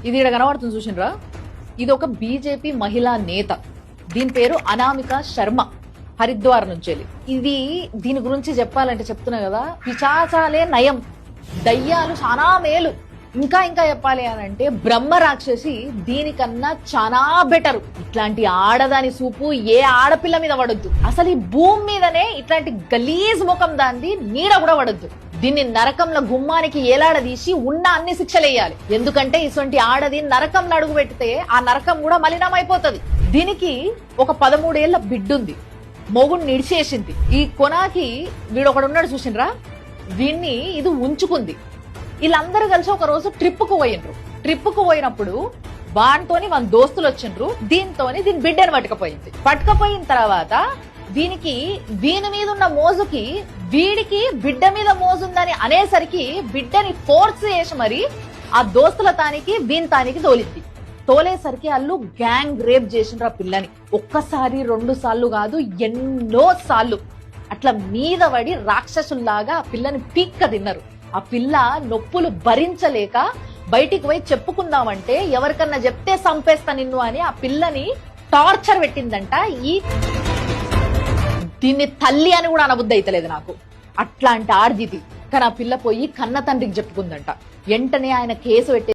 ఇది ఇక్కడ కనబడుతుంది చూసినరా, ఇది ఒక బీజేపీ మహిళా నేత. దీని పేరు అనామిక శర్మ, హరిద్వార్ నుంచి. ఇది దీని గురించి చెప్పాలంటే చెప్తున్నా కదా, పిచాచాలే నయం, దయ్యాలు చాలా మేలు. ఇంకా ఇంకా చెప్పాలి అని అంటే బ్రహ్మ రాక్షసి దీనికన్నా చాలా బెటర్. ఇట్లాంటి ఆడదాని సూపు ఏ ఆడపిల్ల మీద పడొద్దు. అసలు ఈ భూమి మీదనే ఇట్లాంటి గలీజ్ ముఖం దాన్ని నీడ కూడా పడొద్దు. దీన్ని నరకంలో గుమ్మానికి ఏలాడదీసి ఉన్న అన్ని శిక్షలేయాలి. ఎందుకంటే ఇటువంటి ఆడది నరకంలో అడుగు పెడితే ఆ నరకం కూడా మలినమైపోతుంది. దీనికి ఒక 13 ఏళ్ల బిడ్డుంది, మొగుడు నిడిచేసింది. ఈ కొనాకి వీడొకడు ఉన్నాడు చూసినరా, దీన్ని ఇది ఉంచుకుంది. వీళ్ళందరూ కలిసి ఒక రోజు ట్రిప్కు పోయినరు. ట్రిప్కు పోయినప్పుడు వానితోని మన దోస్తులు వచ్చిండ్రు. దీంతోని దీని బిడ్డని పట్టుకపోయిన తర్వాత దీనికి దీని మీద ఉన్న మోజుకి వీడికి బిడ్డ మీద మోజుందని అనేసరికి బిడ్డని ఫోర్స్ చేసి మరి ఆ దోస్తుల తానికి వీని తానికి తోలేసరికి వాళ్ళు గ్యాంగ్ రేప్ చేసిండ్రు ఆ పిల్లని. ఒక్కసారి 2 సార్లు కాదు, ఎన్నో సార్లు అట్లా మీద పడి రాక్షసుల్లాగా ఆ పిల్లని పీక్క తిన్నారు. ఆ పిల్ల నొప్పులు భరించలేక బయటికి పోయి చెప్పుకుందామంటే ఎవరికన్నా చెప్తే చంపేస్తా నిన్ను అని ఆ పిల్లని టార్చర్ పెట్టిందంట. దీన్ని తల్లి అని కూడా అనబుద్ధి అయితలేదు నాకు, అట్లాంటి ఆర్జిది. కానీ ఆ పిల్ల పోయి కన్న తండ్రికి చెప్పుకుందంట. వెంటనే ఆయన కేసు పెట్టి